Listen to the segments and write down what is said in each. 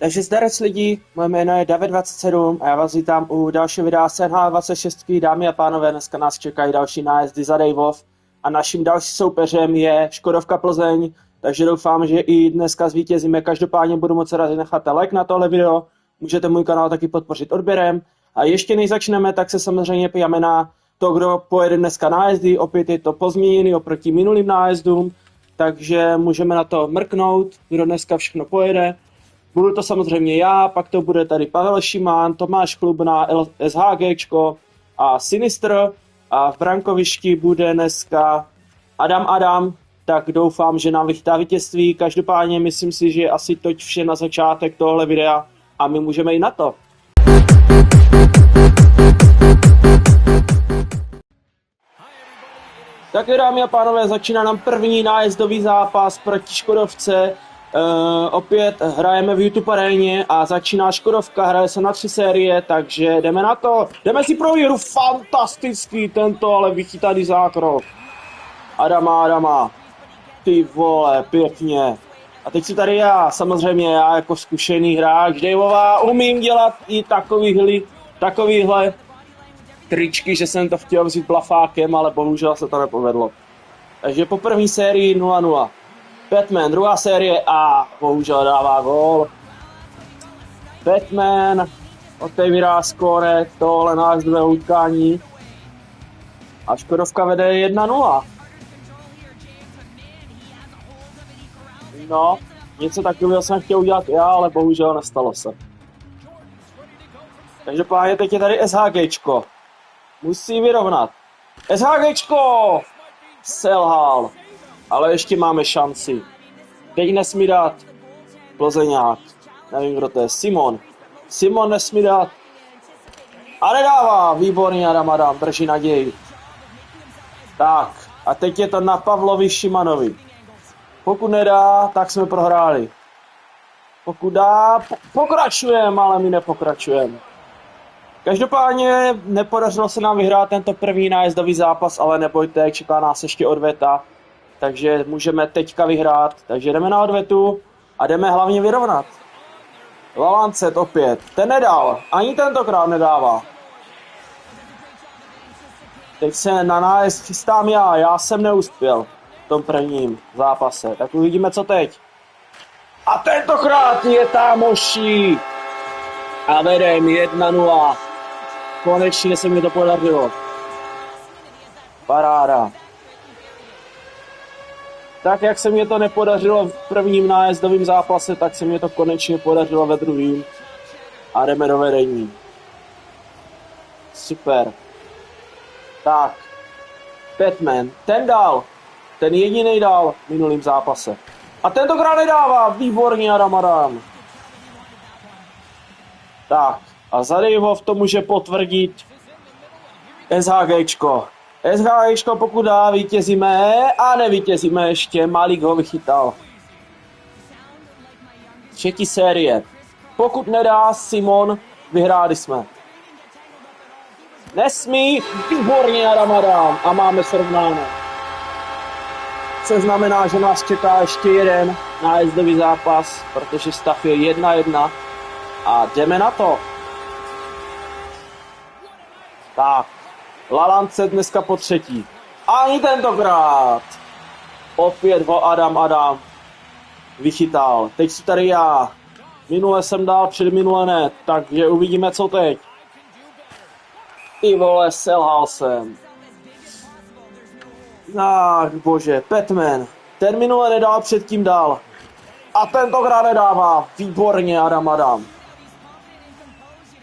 Takže zdarec lidi, moje jméno je David27 a já vás vítám u dalšího videa z NH26. Dámy a pánové, dneska nás čekají další nájezdy za Dejvov a naším dalším soupeřem je Škodovka Plzeň, takže doufám, že i dneska zvítězíme. Každopádně budu moc rád, nechat like na tohle video, můžete můj kanál taky podpořit odběrem a ještě než začneme, tak se samozřejmě pojďme na to, kdo pojede dneska nájezdy. Opět je to pozměněný oproti minulým nájezdům, takže můžeme na to mrknout, kdo dneska všechno pojede. Budu to samozřejmě já, pak to bude tady Pavel Šimán, Tomáš Klubna, SHGčko a Sinistr a v brankovišti bude dneska Adam, tak doufám, že nám vychytá vítězství. Každopádně myslím si, že asi toť vše na začátek tohle videa a my můžeme jít na to. Tak jo, dámy a pánové, začíná nám první nájezdový zápas proti Škodovce. Opět hrajeme v YouTube aréně a začíná Škodovka, hraje se na 3 série, takže jdeme na to. Jdeme si pro výhru, fantastický tento, ale vychytaný zákrok. Adama, ty vole, pěkně. A teď si tady já, samozřejmě já jako zkušený hráč Dejvova umím dělat i takovýhle tričky, že jsem to chtěl vzít blafákem, ale bohužel se to nepovedlo. Takže po první sérii 0-0. Batman, druhá série a bohužel dává gól. Batman otevírá skóre, tohle nájezdové utkání. A Škodovka vede 1-0. No, něco takového jsem chtěl udělat já, ale bohužel nestalo se. Takže páně, teď je tady SHGčko. Musí vyrovnat. SHGčko! Selhal. Ale ještě máme šanci. Teď nesmí dát Plzeňák. Nevím, kdo to je. Simon nesmí dát. A nedává. Výborný Adam. Drží naději. Tak. A teď je to na Pavlovi Šimanovi. Pokud nedá, tak jsme prohráli. Pokud dá, pokračujeme, ale my nepokračujeme. Každopádně nepodařilo se nám vyhrát tento první nájezdový zápas, ale nebojte, čeká nás ještě odveta. Takže můžeme teďka vyhrát. Takže jdeme na odvetu a jdeme hlavně vyrovnat. Lalancet opět. Ten nedal. Ani tentokrát nedává. Teď se na nájezd chystám já. Já jsem neuspěl v tom prvním zápase. Tak uvidíme, co teď. A tentokrát je támoší. A vedem 1-0. Konečně se mi to podařilo. Paráda. Tak jak se mě to nepodařilo v prvním nájezdovém zápase, tak se mě to konečně podařilo ve druhém. A jdeme do vedení. Super. Tak. Batman. Ten dal. Ten jedinej dal v minulým zápase. A tentokrát nedává. Výborně Adam. Tak. A za Dejvov to může potvrdit SHGčko. SHGčko pokud dá, vítězíme a nevítězíme ještě, Malík ho vychytal. Třetí série. Pokud nedá Simon, vyhráli jsme. Nesmí, výborně Adam a máme srovnáno. Což znamená, že nás čeká ještě jeden nájezdový zápas, protože stav je 1-1 a jdeme na to. Tak. Lalance dneska po třetí. Ani tentokrát. Opět ho Adam vychytal. Teď si tady já. Minule jsem dal, předminule ne. Takže uvidíme, co teď. Ty vole, selhal jsem. Ach bože, Batman. Ten minule nedal, předtím dal. A tentokrát nedává. Výborně Adam.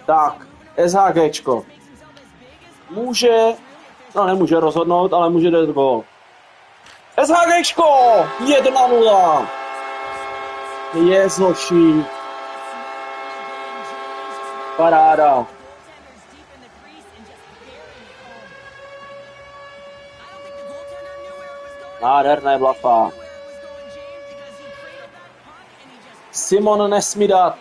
Tak, SHGčko. Nemůže rozhodnout, ale může dát gól. SHGčko! 1-0! Jezoši. Paráda. Nádherné blafa. Simon nesmí dát.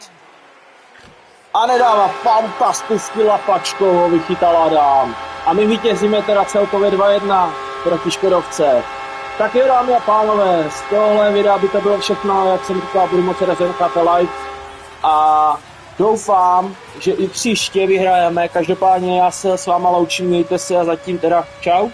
A nedává, fantastický lapačkou ho vychytal Adam. A my vítězíme teda celkově 2-1 proti Škodovce. Tak jo, dámy a pánové, z tohle videa by to bylo všechno, jak jsem říkal, budu moc rád, že necháte like a doufám, že i příště vyhrajeme. Každopádně já se s váma loučím, mějte se a zatím teda čau.